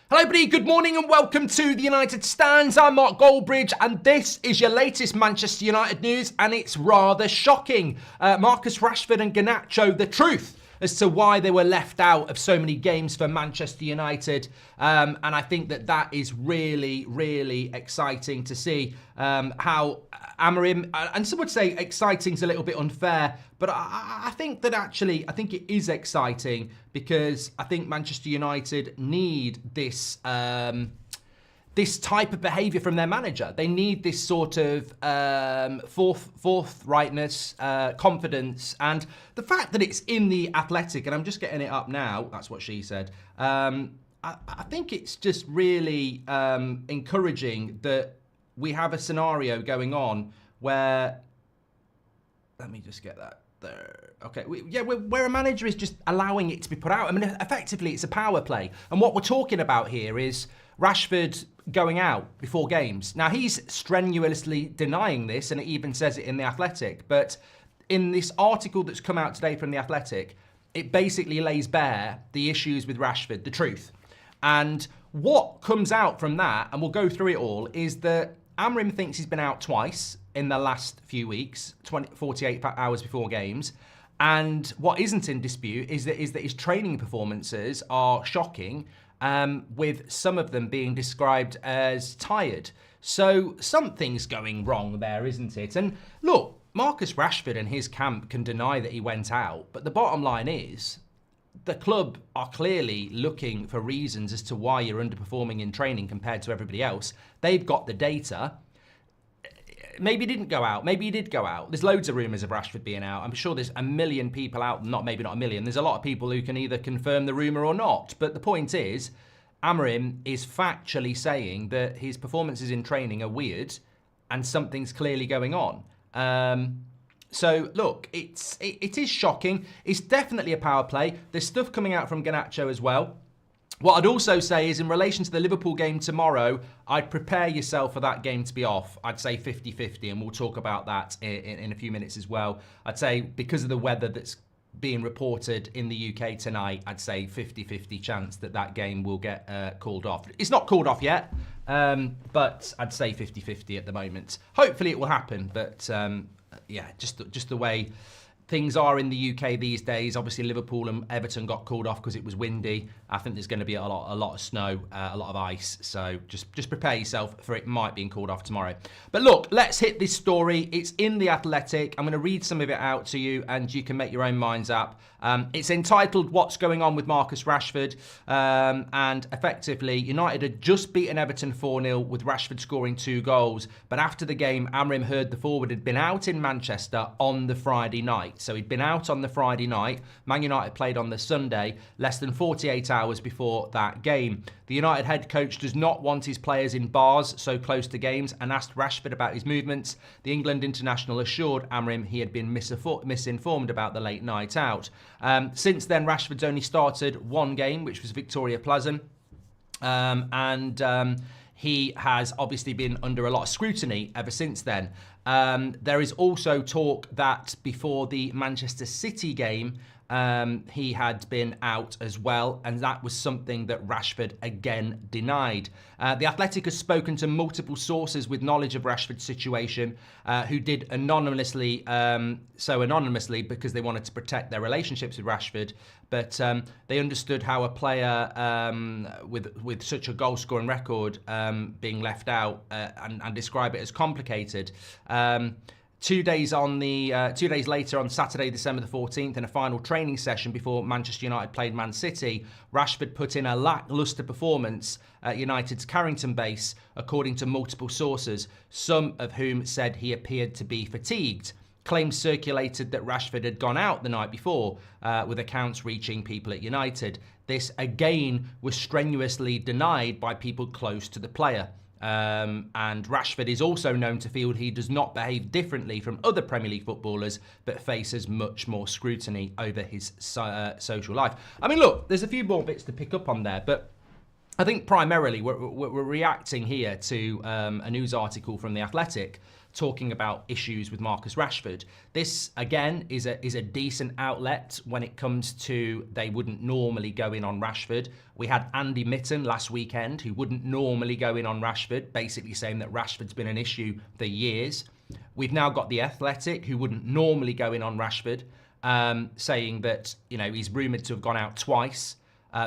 Hello everybody, good morning and welcome to the United Stands. I'm Mark Goldbridge and this is your latest Manchester United news, and it's rather shocking. Marcus Rashford and Garnacho, the truth as to why they were left out of so many games for Manchester United. And I think that is really exciting to see how Amorim, and some would say exciting is a little bit unfair, but I think that actually, I think it is exciting because I think Manchester United need this this type of behaviour from their manager. They need this sort of forthrightness, confidence, and the fact that it's in the Athletic, and I'm just getting it up now, that's what she said. I think it's just really encouraging that we have a scenario going on where, let me just get that there. Okay, where a manager is just allowing it to be put out. I mean, effectively, it's a power play. And what we're talking about here is Rashford going out before games. Now, he's strenuously denying this, and it even says it in The Athletic. But in this article that's come out today from The Athletic, it basically lays bare the issues with Rashford, the truth. And what comes out from that, and we'll go through it all, is that Amorim thinks he's been out twice in the last few weeks, 48 hours before games. And what isn't in dispute is that his training performances are shocking, with some of them being described as tired. So something's going wrong there, isn't it? And look, Marcus Rashford and his camp can deny that he went out, but the bottom line is the club are clearly looking for reasons as to why you're underperforming in training compared to everybody else. They've got the data. Maybe he didn't go out. Maybe he did go out. There's loads of rumours of Rashford being out. I'm sure there's a million people out. Maybe not a million. There's a lot of people who can either confirm the rumour or not. But the point is, Amorim is factually saying that his performances in training are weird and something's clearly going on. So, look, it is shocking. It's definitely a power play. There's stuff coming out from Garnacho as well. What I'd also say is in relation to the Liverpool game tomorrow, I'd prepare yourself for that game to be off. I'd say 50-50, and we'll talk about that in a few minutes as well. I'd say because of the weather that's being reported in the UK tonight, I'd say 50-50 chance that game will get called off. It's not called off yet, but I'd say 50-50 at the moment. Hopefully it will happen, but yeah, just the way things are in the UK these days. Obviously, Liverpool and Everton got called off because it was windy. I think there's going to be a lot of snow, a lot of ice. So just prepare yourself for it might be called off tomorrow. But look, let's hit this story. It's in The Athletic. I'm going to read some of it out to you, and you can make your own minds up. It's entitled "What's Going On with Marcus Rashford?" And effectively, United had just beaten Everton 4-0 with Rashford scoring 2 goals. But after the game, Amorim heard the forward had been out in Manchester on the Friday night. So he'd been out on the Friday night. Man United played on the Sunday, less than 48 hours before that game. The United head coach does not want his players in bars so close to games and asked Rashford about his movements. The England international assured Amorim he had been misinformed about the late night out. Since then, Rashford's only started one game, which was Victoria Pleasant. He has obviously been under a lot of scrutiny ever since then. There is also talk that before the Manchester City game, he had been out as well, and that was something that Rashford again denied. The Athletic has spoken to multiple sources with knowledge of Rashford's situation, who did anonymously because they wanted to protect their relationships with Rashford, but they understood how a player with such a goal-scoring record being left out and describe it as complicated. 2 days later, on Saturday, December the 14th, in a final training session before Manchester United played Man City, Rashford put in a lacklustre performance at United's Carrington base, according to multiple sources, some of whom said he appeared to be fatigued. Claims circulated that Rashford had gone out the night before, with accounts reaching people at United. This, again, was strenuously denied by people close to the player. And Rashford is also known to feel he does not behave differently from other Premier League footballers, but faces much more scrutiny over his social life. I mean, look, there's a few more bits to pick up on there, but I think primarily we're reacting here to a news article from The Athletic talking about issues with Marcus Rashford. This, again, is a decent outlet when it comes to they wouldn't normally go in on Rashford. We had Andy Mitten last weekend, who wouldn't normally go in on Rashford, basically saying that Rashford's been an issue for years. We've now got The Athletic, who wouldn't normally go in on Rashford, saying that, you know, he's rumoured to have gone out twice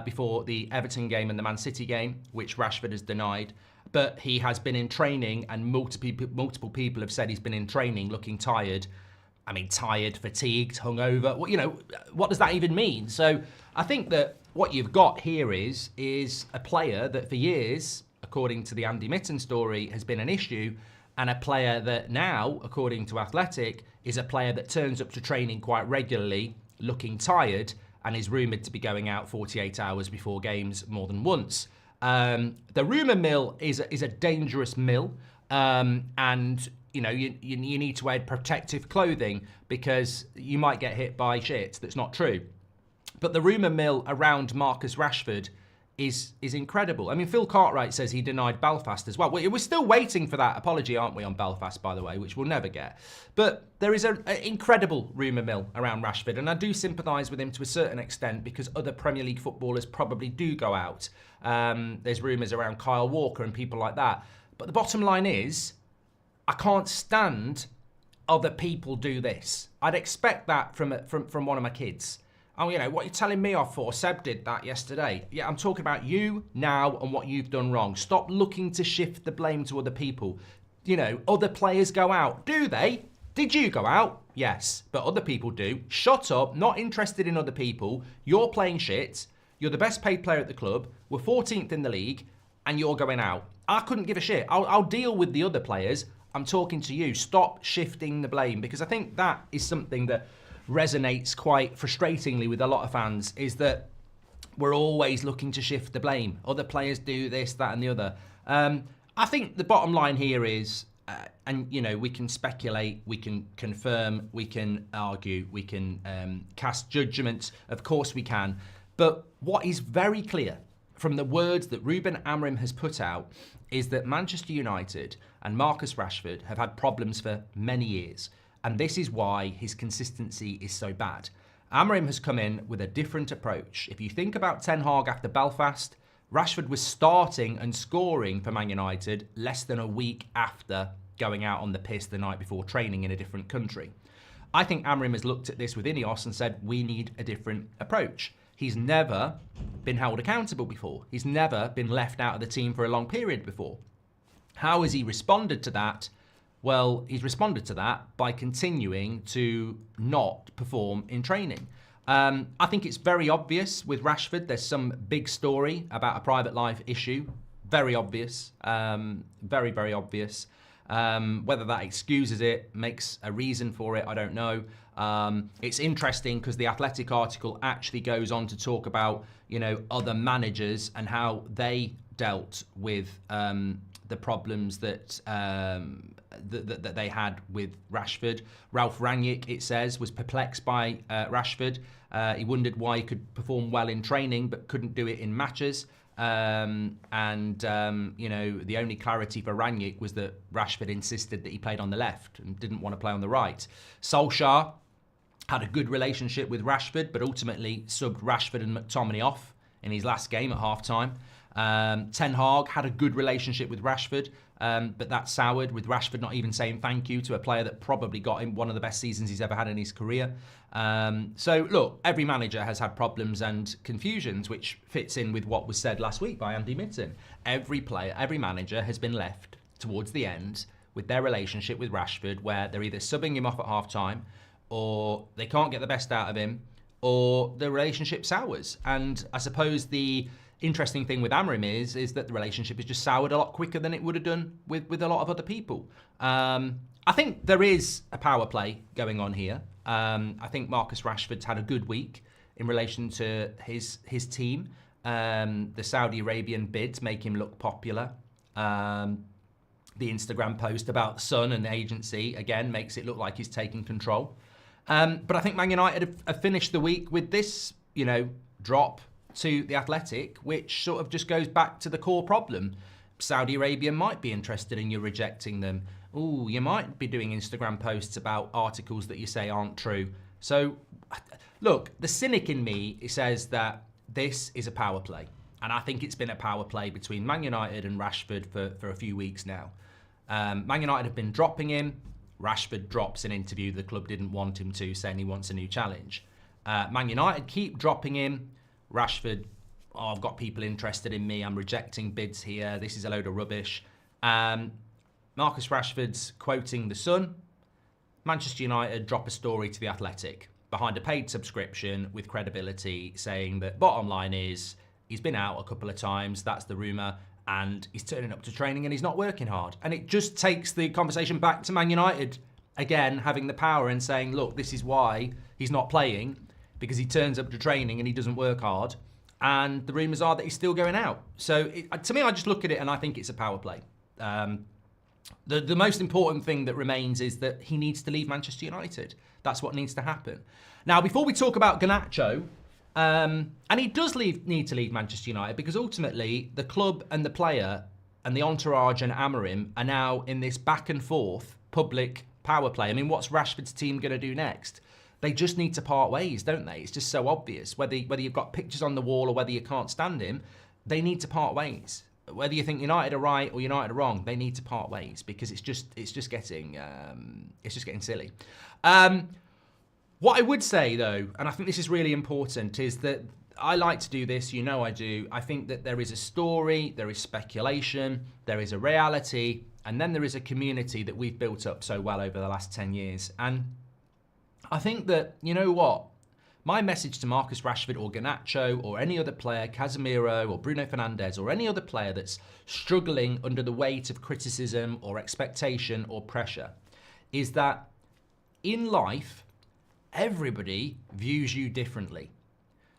before the Everton game and the Man City game, which Rashford has denied. But he has been in training, and multiple people have said he's been in training looking tired. I mean, tired, fatigued, hungover. Well, you know, what does that even mean? So I think that what you've got here is a player that for years, according to the Andy Mitten story, has been an issue, and a player that now, according to Athletic, is a player that turns up to training quite regularly, looking tired, and is rumoured to be going out 48 hours before games more than once. The rumour mill is a dangerous mill, and you know you need to wear protective clothing because you might get hit by shit that's not true. But the rumour mill around Marcus Rashford is incredible. I mean, Phil Cartwright says he denied Belfast as well. We're still waiting for that apology, aren't we, on Belfast, by the way, which we'll never get. But there is an incredible rumour mill around Rashford, and I do sympathise with him to a certain extent because other Premier League footballers probably do go out. There's rumours around Kyle Walker and people like that. But the bottom line is, I can't stand other people do this. I'd expect that from one of my kids. Oh, you know, what are you telling me off for? Seb did that yesterday. Yeah, I'm talking about you now and what you've done wrong. Stop looking to shift the blame to other people. You know, other players go out. Do they? Did you go out? Yes, but other people do. Shut up, not interested in other people. You're playing shit. You're the best paid player at the club. We're 14th in the league, and you're going out. I couldn't give a shit. I'll deal with the other players. I'm talking to you. Stop shifting the blame, because I think that is something that resonates quite frustratingly with a lot of fans, is that we're always looking to shift the blame. Other players do this, that and the other. I think the bottom line here is, and you know, we can speculate, we can confirm, we can argue, we can cast judgments, of course we can. But what is very clear from the words that Ruben Amorim has put out is that Manchester United and Marcus Rashford have had problems for many years. And this is why his consistency is so bad. Amorim has come in with a different approach. If you think about Ten Hag after Belfast, Rashford was starting and scoring for Man United less than a week after going out on the piss the night before training in a different country. I think Amorim has looked at this with Ineos and said, we need a different approach. He's never been held accountable before. He's never been left out of the team for a long period before. How has he responded to that? Well, he's responded to that by continuing to not perform in training. I think it's very obvious with Rashford. There's some big story about a private life issue. Very obvious. Very, very obvious. Whether that excuses it, makes a reason for it, I don't know. It's interesting because the Athletic article actually goes on to talk about, you know, other managers and how they dealt with the problems that that they had with Rashford. Ralph Rangnick, it says, was perplexed by Rashford. He wondered why he could perform well in training but couldn't do it in matches. You know, the only clarity for Rangnick was that Rashford insisted that he played on the left and didn't want to play on the right. Solskjaer had a good relationship with Rashford, but ultimately subbed Rashford and McTominay off in his last game at half-time. Ten Hag had a good relationship with Rashford, but that soured with Rashford not even saying thank you to a player that probably got him one of the best seasons he's ever had in his career. So look, every manager has had problems and confusions, which fits in with what was said last week by Andy Mitten. Every player, every manager has been left towards the end with their relationship with Rashford, where they're either subbing him off at half-time, or they can't get the best out of him, or the relationship sours. And I suppose the interesting thing with Amorim is that the relationship has just soured a lot quicker than it would have done with a lot of other people. I think there is a power play going on here. I think Marcus Rashford's had a good week in relation to his team. The Saudi Arabian bids make him look popular. The Instagram post about Sun and the agency, again, makes it look like he's taking control. But I think Man United have finished the week with this, you know, drop to the Athletic, which sort of just goes back to the core problem. Saudi Arabia might be interested in you rejecting them. ooh, you might be doing Instagram posts about articles that you say aren't true. So, look, the cynic in me says that this is a power play. And I think it's been a power play between Man United and Rashford for a few weeks now. Man United have been dropping him. Rashford drops an interview the club didn't want him to, saying he wants a new challenge. Man United keep dropping him. Rashford, oh, I've got people interested in me. I'm rejecting bids here. This is a load of rubbish. Marcus Rashford's quoting The Sun. Manchester United drop a story to The Athletic behind a paid subscription with credibility, saying that bottom line is he's been out a couple of times. That's the rumour. And he's turning up to training and he's not working hard. And it just takes the conversation back to Man United, again, having the power and saying, look, this is why he's not playing, because he turns up to training and he doesn't work hard. And the rumours are that he's still going out. So to me, I just look at it and I think it's a power play. The most important thing that remains is that he needs to leave Manchester United. That's what needs to happen. Now, before we talk about Garnacho, and he does need to leave Manchester United, because ultimately the club and the player and the entourage and Amorim are now in this back and forth public power play. I mean, what's Rashford's team going to do next? They just need to part ways, don't they? It's just so obvious. Whether you've got pictures on the wall or whether you can't stand him, they need to part ways. Whether you think United are right or United are wrong, they need to part ways, because it's just getting silly. What I would say, though, and I think this is really important, is that I like to do this, you know I do. I think that there is a story, there is speculation, there is a reality, and then there is a community that we've built up so well over the last 10 years. And I think that, you know what? My message to Marcus Rashford or Garnacho or any other player, Casemiro or Bruno Fernandes or any other player that's struggling under the weight of criticism or expectation or pressure, is that in life, everybody views you differently.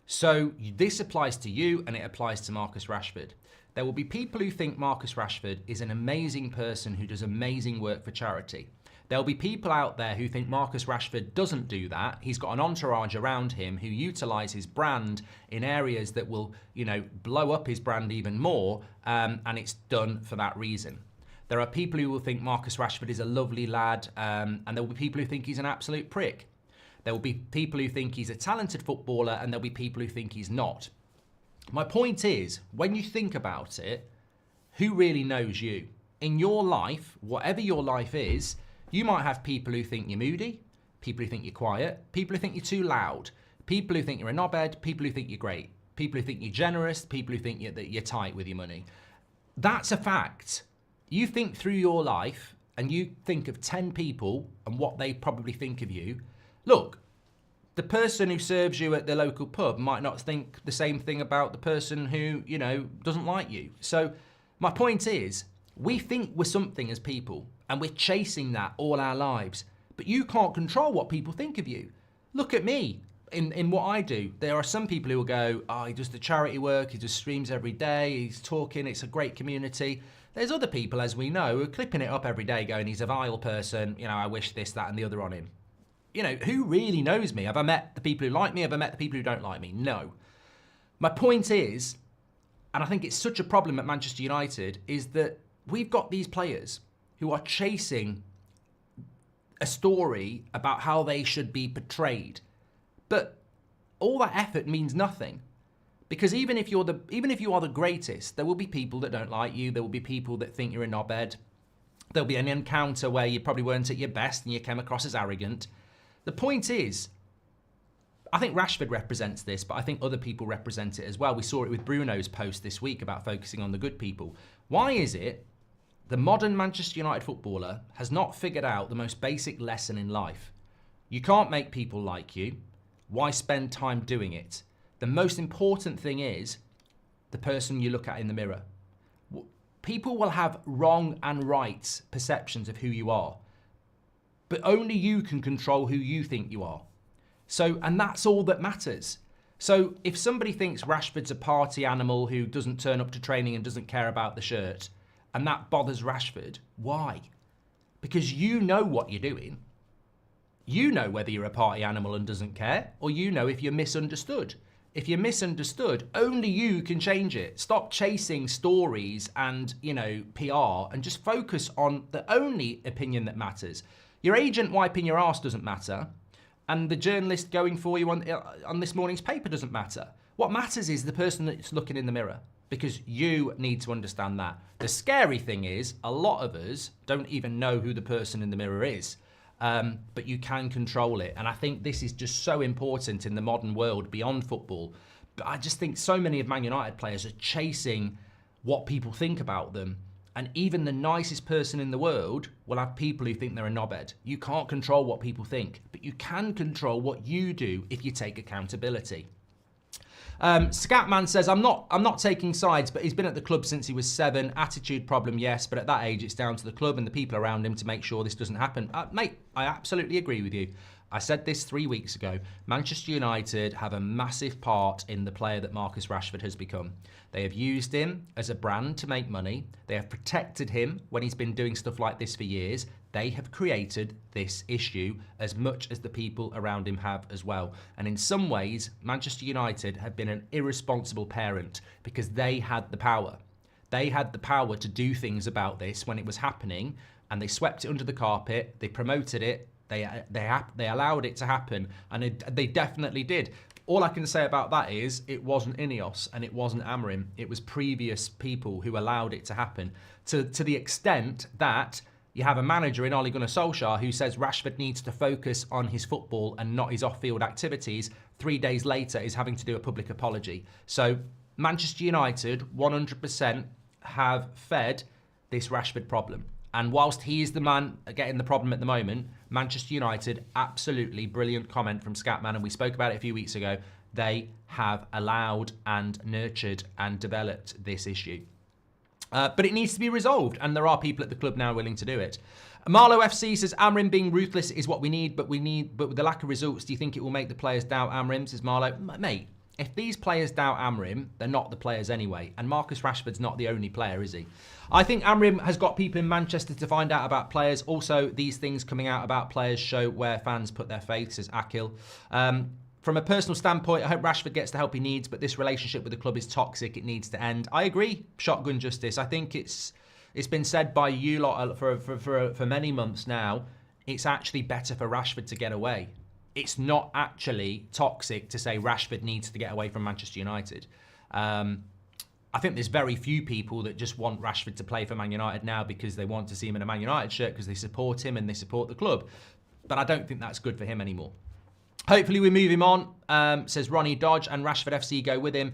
So this applies to you and it applies to Marcus Rashford. There will be people who think Marcus Rashford is an amazing person who does amazing work for charity. There'll be people out there who think Marcus Rashford doesn't do that. He's got an entourage around him who utilise his brand in areas that will, blow up his brand even more, and it's done for that reason. There are people who will think Marcus Rashford is a lovely lad, and there will be people who think he's an absolute prick. There will be people who think he's a talented footballer, and there'll be people who think he's not. My point is, when you think about it, who really knows you? In your life, whatever your life is, you might have people who think you're moody, people who think you're quiet, people who think you're too loud, people who think you're a knobhead, people who think you're great, people who think you're generous, people who think that you're tight with your money. That's a fact. You think through your life and you think of 10 people and what they probably think of you. Look, the person who serves you at the local pub might not think the same thing about the person who, doesn't like you. So my point is, we think we're something as people, and we're chasing that all our lives. But you can't control what people think of you. Look at me in what I do. There are some people who will go, oh, he does the charity work, he does streams every day, he's talking, it's a great community. There's other people, as we know, who are clipping it up every day going, he's a vile person, I wish this, that, and the other on him. Who really knows me? Have I met the people who like me? Have I met the people who don't like me? No. My point is, and I think it's such a problem at Manchester United, is that we've got these players who are chasing a story about how they should be portrayed. But all that effort means nothing. Because even if you are the greatest, there will be people that don't like you. There will be people that think you're a knobhead. There'll be an encounter where you probably weren't at your best and you came across as arrogant. The point is, I think Rashford represents this, but I think other people represent it as well. We saw it with Bruno's post this week about focusing on the good people. Why is it the modern Manchester United footballer has not figured out the most basic lesson in life? You can't make people like you. Why spend time doing it? The most important thing is the person you look at in the mirror. People will have wrong and right perceptions of who you are, but only you can control who you think you are. And that's all that matters. So if somebody thinks Rashford's a party animal who doesn't turn up to training and doesn't care about the shirt, and that bothers Rashford, why? Because you know what you're doing. You know whether you're a party animal and doesn't care, or you know if you're misunderstood. if you're misunderstood, only you can change it. Stop chasing stories and, PR, and just focus on the only opinion that matters. Your agent wiping your arse doesn't matter, and the journalist going for you on this morning's paper doesn't matter. What matters is the person that's looking in the mirror, because you need to understand that. The scary thing is, a lot of us don't even know who the person in the mirror is. But you can control it. And I think this is just so important in the modern world beyond football. But I just think so many of Man United players are chasing what people think about them. And even the nicest person in the world will have people who think they're a knobhead. You can't control what people think, but you can control what you do if you take accountability. Scatman says, I'm not taking sides, but he's been at the club since he was 7. Attitude problem, yes, but at that age, it's down to the club and the people around him to make sure this doesn't happen. Mate, I absolutely agree with you. I said this 3 weeks ago. Manchester United have a massive part in the player that Marcus Rashford has become. They have used him as a brand to make money. They have protected him when he's been doing stuff like this for years. They have created this issue as much as the people around him have as well. And in some ways, Manchester United have been an irresponsible parent because they had the power. They had the power to do things about this when it was happening, and they swept it under the carpet. They promoted it. They allowed it to happen, and they definitely did. All I can say about that is it wasn't Ineos and it wasn't Amorim. It was previous people who allowed it to happen, to the extent that you have a manager in Ole Gunnar Solskjaer who says Rashford needs to focus on his football and not his off-field activities. 3 days later is having to do a public apology. So Manchester United 100% have fed this Rashford problem. And whilst he is the man getting the problem at the moment, Manchester United, absolutely brilliant comment from Scatman, and we spoke about it a few weeks ago, they have allowed and nurtured and developed this issue. But it needs to be resolved, and there are people at the club now willing to do it. Marlow FC says, Amorim being ruthless is what we need, but with the lack of results, do you think it will make the players doubt Amorim, says Marlow? Mate, if these players doubt Amorim, they're not the players anyway, and Marcus Rashford's not the only player, is he? I think Amorim has got people in Manchester to find out about players. Also, these things coming out about players show where fans put their faith, says Akil. From a personal standpoint, I hope Rashford gets the help he needs, but this relationship with the club is toxic. It needs to end. I agree, Shotgun Justice. I think it's been said by you lot for many months now. It's actually better for Rashford to get away. It's not actually toxic to say Rashford needs to get away from Manchester United. I think there's very few people that just want Rashford to play for Man United now because they want to see him in a Man United shirt because they support him and they support the club. But I don't think that's good for him anymore. Hopefully we move him on, says Ronnie Dodge, and Rashford FC go with him.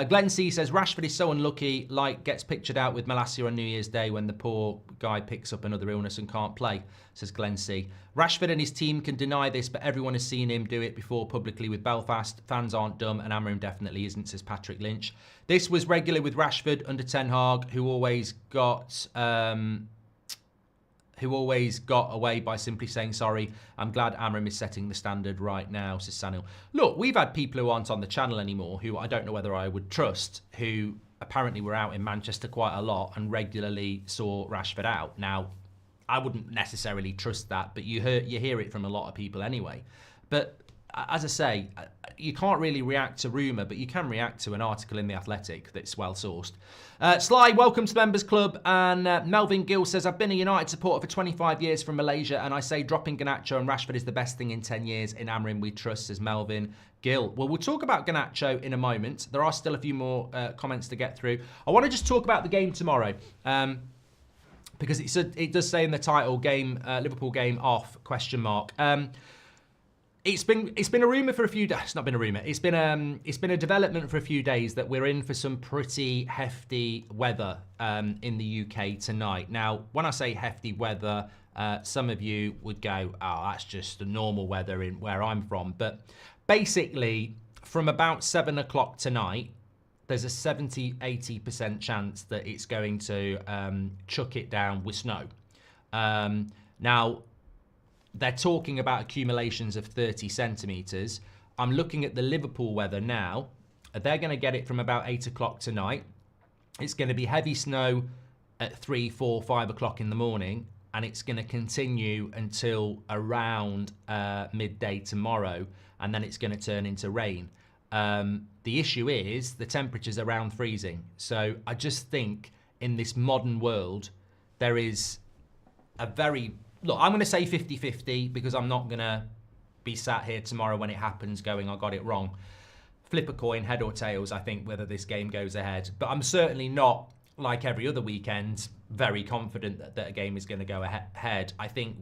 Glenn C says, Rashford is so unlucky, like gets pictured out with Malacia on New Year's Day when the poor guy picks up another illness and can't play, says Glenn C. Rashford and his team can deny this, but everyone has seen him do it before publicly with Belfast. Fans aren't dumb, and Amorim definitely isn't, says Patrick Lynch. This was regular with Rashford under Ten Hag, who always got away by simply saying sorry. I'm glad Amorim is setting the standard right now, says Sanil. Look, we've had people who aren't on the channel anymore, who I don't know whether I would trust, who apparently were out in Manchester quite a lot and regularly saw Rashford out. Now, I wouldn't necessarily trust that, but you hear it from a lot of people anyway. But as I say, you can't really react to rumour, but you can react to an article in The Athletic that's well sourced. Sly, welcome to the Members Club. And Melvin Gill says, I've been a United supporter for 25 years from Malaysia, and I say dropping Garnacho and Rashford is the best thing in 10 years. In Amorim we trust, says Melvin Gill. Well, we'll talk about Garnacho in a moment. There are still a few more comments to get through. I want to just talk about the game tomorrow. Because it does say in the title, Liverpool Game Off, ? It's been a rumour for a few days. It's not been a rumour. It's been a development for a few days that we're in for some pretty hefty weather in the UK tonight. Now, when I say hefty weather, some of you would go, "Oh, that's just the normal weather in where I'm from." But basically, from about 7 o'clock tonight, there's a 70-80% chance that it's going to chuck it down with snow. Now, they're talking about accumulations of 30 centimetres. I'm looking at the Liverpool weather now. They're going to get it from about 8 o'clock tonight. It's going to be heavy snow at 3, 4, 5 o'clock in the morning, and it's going to continue until around midday tomorrow, and then it's going to turn into rain. The issue is the temperature's around freezing. So I just think in this modern world, there is a very, look, I'm going to say 50-50 because I'm not going to be sat here tomorrow when it happens going, I got it wrong. Flip a coin, head or tails, I think, whether this game goes ahead. But I'm certainly not, like every other weekend, very confident that a game is going to go ahead. I think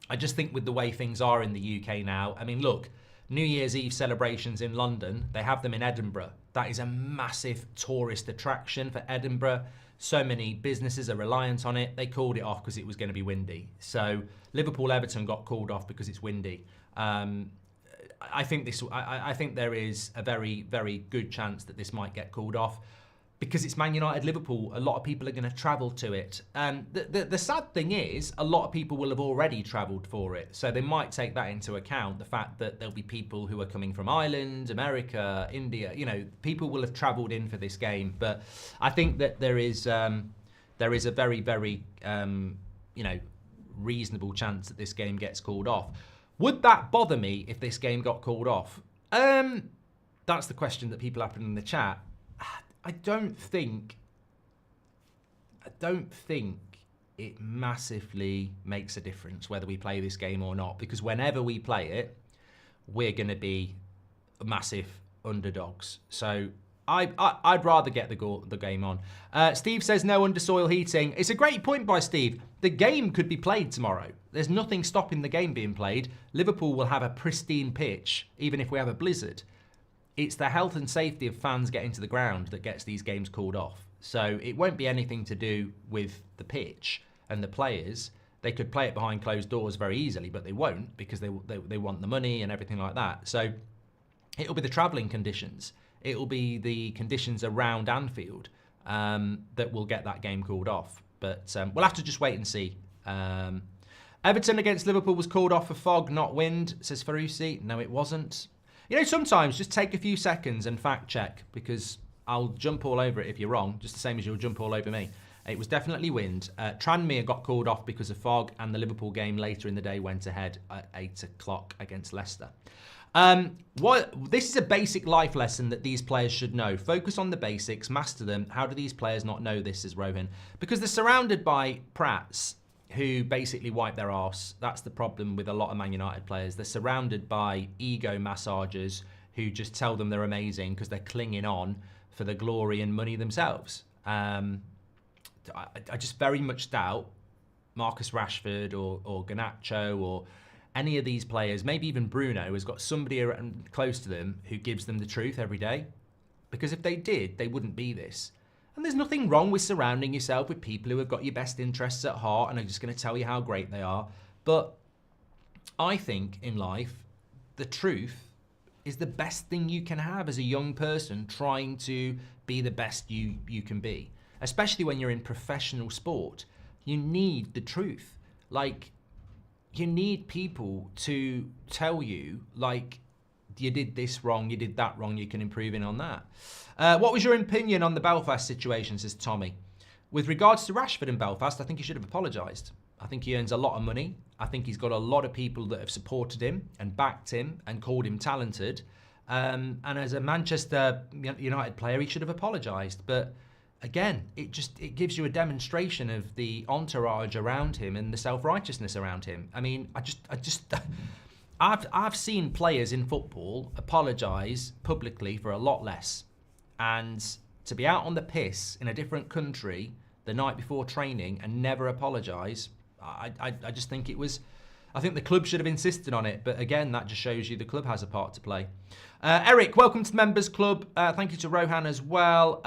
I just think with the way things are in the UK now, I mean, look, New Year's Eve celebrations in London, they have them in Edinburgh. That is a massive tourist attraction for Edinburgh. So many businesses are reliant on it. They called it off because it was going to be windy. So Liverpool-Everton got called off because it's windy. I think there is a very, very good chance that this might get called off because it's Man United Liverpool. A lot of people are going to travel to it. The sad thing is a lot of people will have already travelled for it. So they might take that into account, the fact that there'll be people who are coming from Ireland, America, India. You know, people will have travelled in for this game. But I think that there is a very, very, reasonable chance that this game gets called off. Would that bother me if this game got called off? That's the question that people have put in the chat. I don't think it massively makes a difference whether we play this game or not, because whenever we play it, we're going to be massive underdogs. So I'd rather get the game on. Steve says no undersoil heating. It's a great point by Steve. The game could be played tomorrow. There's nothing stopping the game being played. Liverpool will have a pristine pitch, even if we have a blizzard. It's the health and safety of fans getting to the ground that gets these games called off. So it won't be anything to do with the pitch and the players. They could play it behind closed doors very easily, but they won't because they want the money and everything like that. So it'll be the travelling conditions. It'll be the conditions around Anfield that will get that game called off. But we'll have to just wait and see. Everton against Liverpool was called off for fog, not wind, says Farusi. No, it wasn't. You know, sometimes just take a few seconds and fact check, because I'll jump all over it if you're wrong, just the same as you'll jump all over me. It was definitely wind. Tranmere got called off because of fog, and the Liverpool game later in the day went ahead at 8 o'clock against Leicester. This is a basic life lesson that these players should know. Focus on the basics, master them. How do these players not know this, is Rohan? Because they're surrounded by prats who basically wipe their arse. That's the problem with a lot of Man United players. They're surrounded by ego massagers who just tell them they're amazing because they're clinging on for the glory and money themselves. I just very much doubt Marcus Rashford or Garnacho or any of these players, maybe even Bruno, has got somebody around close to them who gives them the truth every day. Because if they did, they wouldn't be this. And there's nothing wrong with surrounding yourself with people who have got your best interests at heart and are just going to tell you how great they are. But I think in life, the truth is the best thing you can have as a young person trying to be the best you can be. Especially when you're in professional sport. You need the truth. Like, you need people to tell you, like, you did this wrong, you did that wrong, you can improve on that. What was your opinion on the Belfast situation, says Tommy? With regards to Rashford in Belfast, I think he should have apologised. I think he earns a lot of money. I think he's got a lot of people that have supported him and backed him and called him talented. And as a Manchester United player, he should have apologised. But again, it gives you a demonstration of the entourage around him and the self-righteousness around him. I mean, I've seen players in football apologise publicly for a lot less. And to be out on the piss in a different country the night before training and never apologise, I just think I think the club should have insisted on it. But again, that just shows you the club has a part to play. Eric, welcome to the Members Club. Thank you to Rohan as well.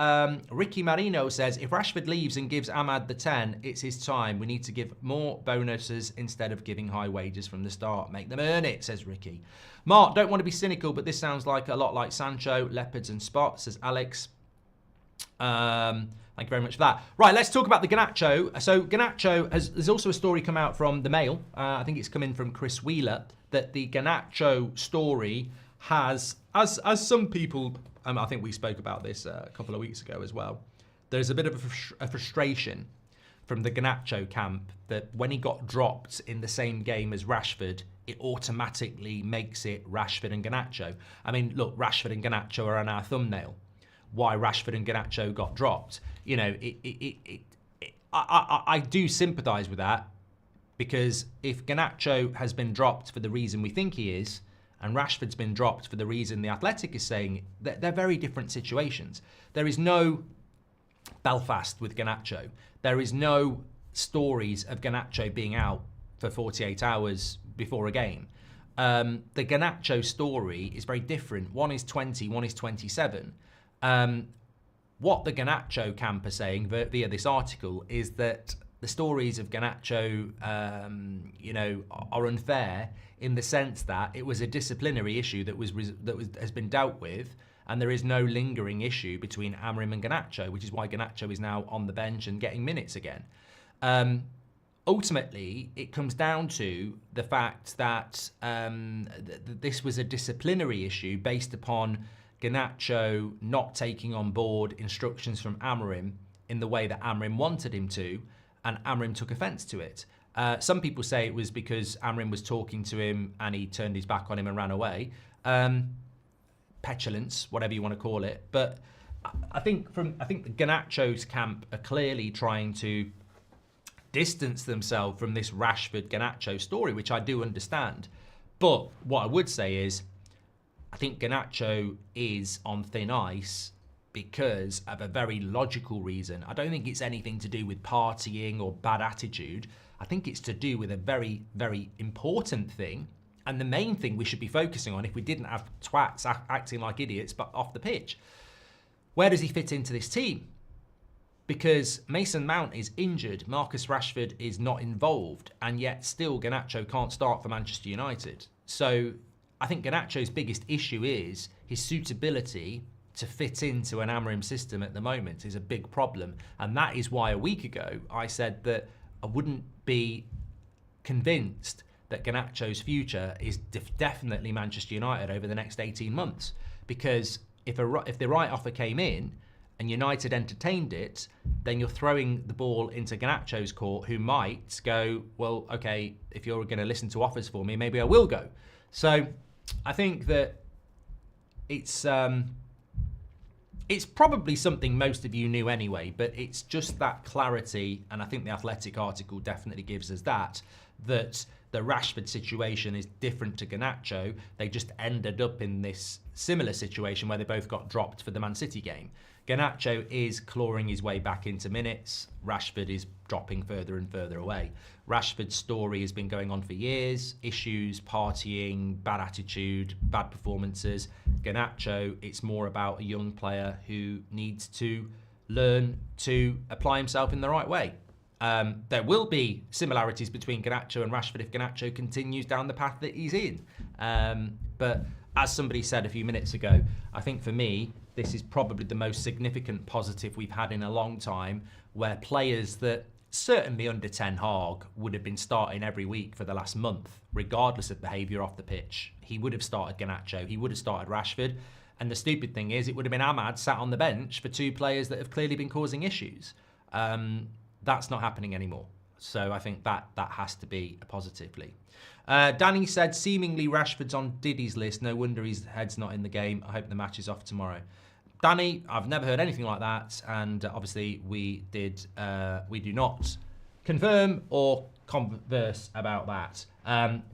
Ricky Marino says, if Rashford leaves and gives Ahmad the 10, it's his time. We need to give more bonuses instead of giving high wages from the start. Make them earn it, says Ricky. Mark, don't want to be cynical, but this sounds like a lot like Sancho, Leopards and Spots, says Alex. Thank you very much for that. Right, let's talk about the Garnacho. So Garnacho, there's also a story come out from the Mail. I think it's come in from Chris Wheeler, that the Garnacho story has, as some people, I think we spoke about this a couple of weeks ago as well, there's a bit of a frustration from the Garnacho camp that when he got dropped in the same game as Rashford, it automatically makes it Rashford and Garnacho. I mean, look, Rashford and Garnacho are on our thumbnail. Why Rashford and Garnacho got dropped? You know, I do sympathise with that, because if Garnacho has been dropped for the reason we think he is, and Rashford's been dropped for the reason the Athletic is saying, they're very different situations. There is no Belfast with Garnacho. There is no stories of Garnacho being out for 48 hours before a game. The Garnacho story is very different. One is 20, one is 27. What the Garnacho camp are saying via this article is that the stories of Garnacho, are unfair in the sense that it was a disciplinary issue that has been dealt with, and there is no lingering issue between Amorim and Garnacho, which is why Garnacho is now on the bench and getting minutes again. Ultimately, it comes down to the fact that this was a disciplinary issue based upon Garnacho not taking on board instructions from Amorim in the way that Amorim wanted him to, and Amorim took offence to it. Some people say it was because Amorim was talking to him and he turned his back on him and ran away. Petulance, whatever you want to call it. But I think the Garnacho's camp are clearly trying to distance themselves from this Rashford-Garnacho story, which I do understand. But what I would say is, I think Garnacho is on thin ice because of a very logical reason. I don't think it's anything to do with partying or bad attitude. I think it's to do with a very, very important thing, and the main thing we should be focusing on if we didn't have twats acting like idiots but off the pitch. Where does he fit into this team? Because Mason Mount is injured, Marcus Rashford is not involved, and yet still Garnacho can't start for Manchester United. So I think Garnacho's biggest issue is his suitability to fit into an Amorim system at the moment is a big problem. And that is why a week ago I said that I wouldn't be convinced that Garnacho's future is definitely Manchester United over the next 18 months. Because if the right offer came in and United entertained it, then you're throwing the ball into Garnacho's court, who might go, well, okay, if you're going to listen to offers for me, maybe I will go. So I think that it's probably something most of you knew anyway, but it's just that clarity, and I think the Athletic article definitely gives us that the Rashford situation is different to Garnacho. They just ended up in this similar situation where they both got dropped for the Man City game. Garnacho is clawing his way back into minutes. Rashford is dropping further and further away. Rashford's story has been going on for years. Issues, partying, bad attitude, bad performances. Garnacho, it's more about a young player who needs to learn to apply himself in the right way. There will be similarities between Garnacho and Rashford if Garnacho continues down the path that he's in. But as somebody said a few minutes ago, I think for me, this is probably the most significant positive we've had in a long time, where players that certainly under Ten Hag would have been starting every week for the last month, regardless of behaviour off the pitch. He would have started Garnacho, he would have started Rashford, and the stupid thing is it would have been Ahmad sat on the bench for two players that have clearly been causing issues. That's not happening anymore. So I think that has to be a positively. Danny said, seemingly Rashford's on Diddy's list. No wonder his head's not in the game. I hope the match is off tomorrow. Danny, I've never heard anything like that. And obviously we do not confirm or converse about that.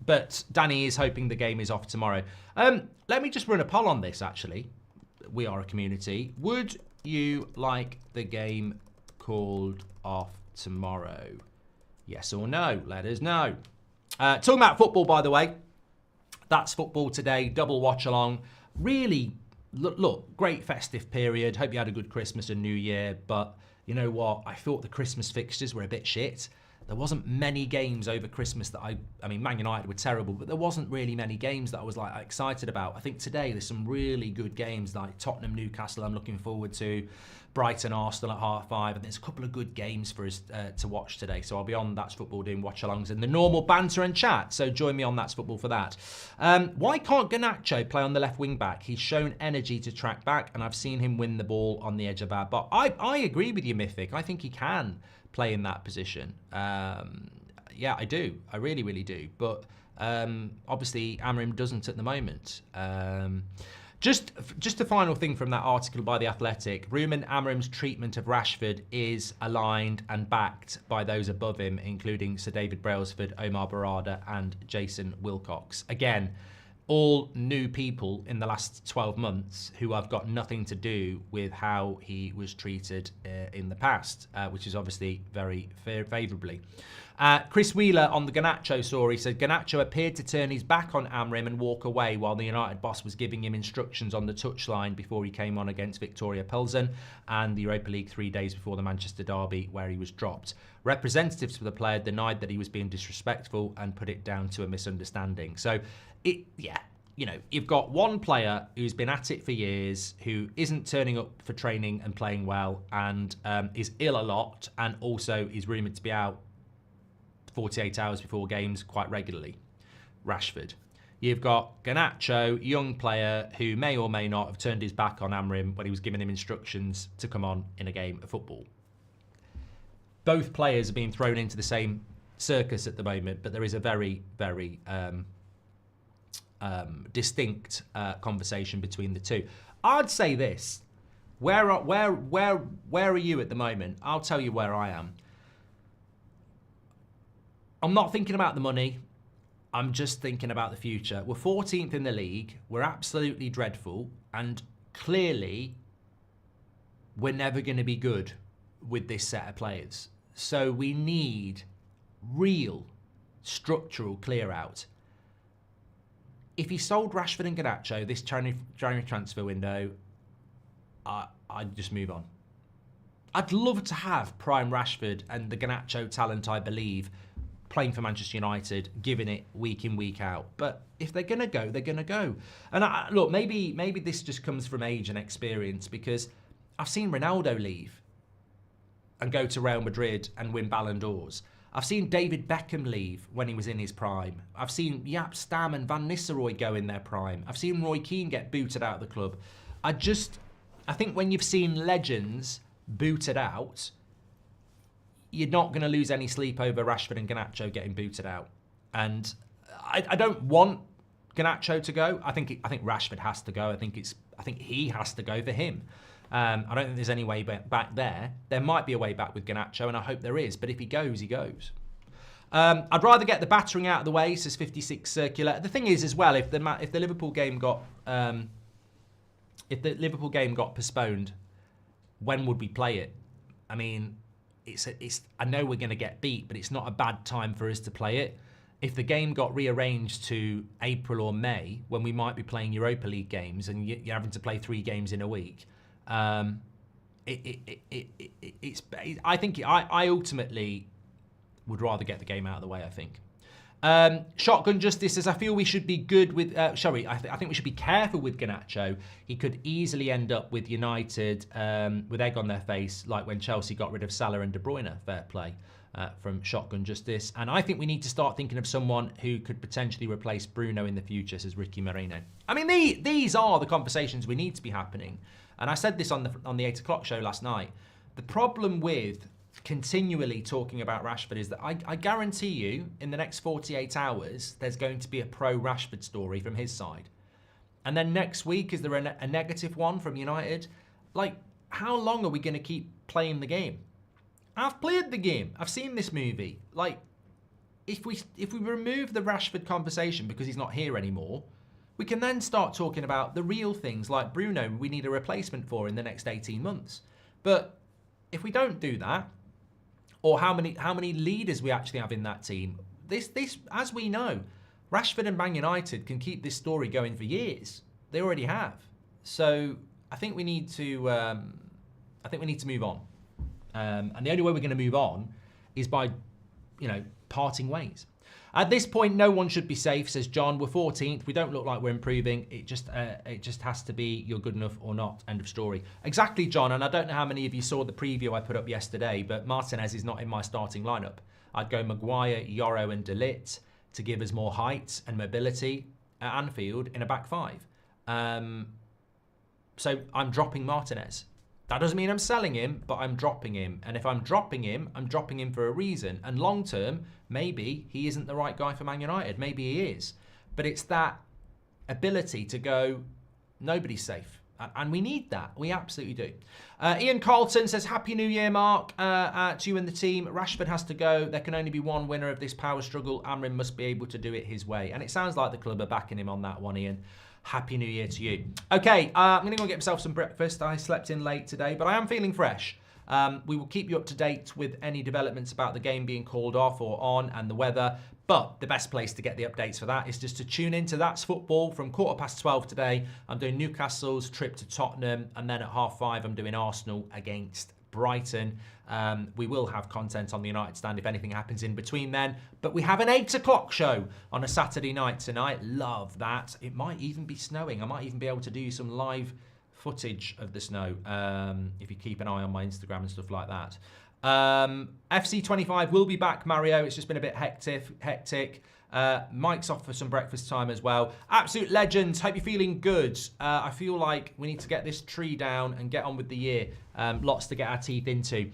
But Danny is hoping the game is off tomorrow. Let me just run a poll on this, actually. We are a community. Would you like the game called off tomorrow? Yes or no? Let us know. Talking about football, by the way, that's football today. Double watch along. Really, look, great festive period. Hope you had a good Christmas and New Year. But you know what? I thought the Christmas fixtures were a bit shit. There wasn't many games over Christmas that I mean, Man United were terrible, but there wasn't really many games that I was like excited about. I think today there's some really good games like Tottenham, Newcastle I'm looking forward to, Brighton, Arsenal at 5:30, and there's a couple of good games for us to watch today. So I'll be on That's Football doing watch-alongs and the normal banter and chat. So join me on That's Football for that. Why can't Garnacho play on the left wing back? He's shown energy to track back, and I've seen him win the ball on the edge of our box. I agree with you, Mythic. I think he can play in that position. Yeah, I do. I really, really do. But obviously, Amorim doesn't at the moment. Just a final thing from that article by The Athletic. Ruben Amorim's treatment of Rashford is aligned and backed by those above him, including Sir David Brailsford, Omar Barada and Jason Wilcox. Again, all new people in the last 12 months who have got nothing to do with how he was treated in the past, which is obviously very favourably. Chris Wheeler on the Garnacho story said Garnacho appeared to turn his back on Amorim and walk away while the United boss was giving him instructions on the touchline before he came on against Victoria Pilsen and the Europa League 3 days before the Manchester derby where he was dropped. Representatives for the player denied that he was being disrespectful and put it down to a misunderstanding. So, you've got one player who's been at it for years, who isn't turning up for training and playing well, and is ill a lot, and also is rumoured to be out 48 hours before games quite regularly. Rashford. You've got Garnacho, young player who may or may not have turned his back on Amorim when he was giving him instructions to come on in a game of football. Both players are being thrown into the same circus at the moment, but there is a very, very distinct conversation between the two. I'd say this: where are you at the moment? I'll tell you where I am. I'm not thinking about the money. I'm just thinking about the future. We're 14th in the league. We're absolutely dreadful, and clearly, we're never going to be good with this set of players. So we need real structural clear out. If he sold Rashford and Garnacho this January transfer window, I'd just move on. I'd love to have prime Rashford and the Garnacho talent, I believe, playing for Manchester United, giving it week in, week out. But if they're going to go, they're going to go. And look, maybe this just comes from age and experience, because I've seen Ronaldo leave and go to Real Madrid and win Ballon d'Ors. I've seen David Beckham leave when he was in his prime. I've seen Jaap Stam and Van Nistelrooy go in their prime. I've seen Roy Keane get booted out of the club. I think when you've seen legends booted out, you're not going to lose any sleep over Rashford and Garnacho getting booted out. And I don't want Garnacho to go. I think Rashford has to go. I think he has to go for him. I don't think there's any way back there. There might be a way back with Garnacho, and I hope there is. But if he goes, he goes. I'd rather get the battering out of the way, says 56 Circular. The thing is, as well, if the Liverpool game got postponed, when would we play it? I mean, I know we're going to get beat, but it's not a bad time for us to play it. If the game got rearranged to April or May, when we might be playing Europa League games and you're having to play 3 games in a week, I ultimately would rather get the game out of the way, I think. Shotgun Justice says, I feel we should be good with... I think we should be careful with Garnacho. He could easily end up with United with egg on their face, like when Chelsea got rid of Salah and De Bruyne. Fair play from Shotgun Justice. And I think we need to start thinking of someone who could potentially replace Bruno in the future, says Ricky Moreno. I mean, these are the conversations we need to be happening. And I said this on the 8 o'clock show last night. The problem with continually talking about Rashford is that I guarantee you in the next 48 hours there's going to be a pro Rashford story from his side, and then next week is there a negative one from United. Like, how long are we going to keep playing the game? I've played the game. I've seen this movie. Like, if we remove the Rashford conversation because he's not here anymore, we can then start talking about the real things like Bruno we need a replacement for in the next 18 months. But if we don't do that, or how many leaders we actually have in that team, this as we know, Rashford and Man United can keep this story going for years. They already have. So I think we need to move on. And the only way we're going to move on is by, parting ways. At this point, no one should be safe, says John. We're 14th. We don't look like we're improving. It just has to be you're good enough or not. End of story. Exactly, John. And I don't know how many of you saw the preview I put up yesterday, but Martinez is not in my starting lineup. I'd go Maguire, Yoro and De Ligt to give us more height and mobility at Anfield in a back 5. So I'm dropping Martinez. That doesn't mean I'm selling him, but I'm dropping him. And if I'm dropping him for a reason. And long term, maybe he isn't the right guy for Man United. Maybe he is. But it's that ability to go, nobody's safe. And we need that. We absolutely do. Ian Carlton says, Happy New Year, Mark, to you and the team. Rashford has to go. There can only be one winner of this power struggle. Amrin must be able to do it his way. And it sounds like the club are backing him on that one, Ian. Happy New Year to you. Okay, I'm going to go get myself some breakfast. I slept in late today, but I am feeling fresh. We will keep you up to date with any developments about the game being called off or on and the weather. But the best place to get the updates for that is just to tune into That's Football from 12:15 today. I'm doing Newcastle's trip to Tottenham, and then at 5:30 I'm doing Arsenal against Brighton. We will have content on the United stand if anything happens in between then. But we have an 8 o'clock show on a Saturday night tonight. Love that. It might even be snowing. I might even be able to do some live footage of the snow if you keep an eye on my Instagram and stuff like that. FC 25 will be back, Mario. It's just been a bit hectic. Mike's off for some breakfast time as well. Absolute legends. Hope you're feeling good. I feel like we need to get this tree down and get on with the year. Lots to get our teeth into.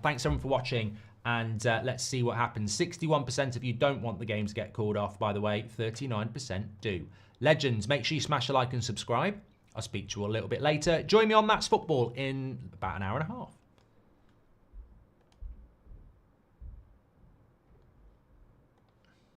Thanks everyone for watching, and let's see what happens. 61% of you don't want the game to get called off, by the way. 39% do. Legends, make sure you smash a like and subscribe. I'll speak to you a little bit later. Join me on That's Football in about an hour and a half.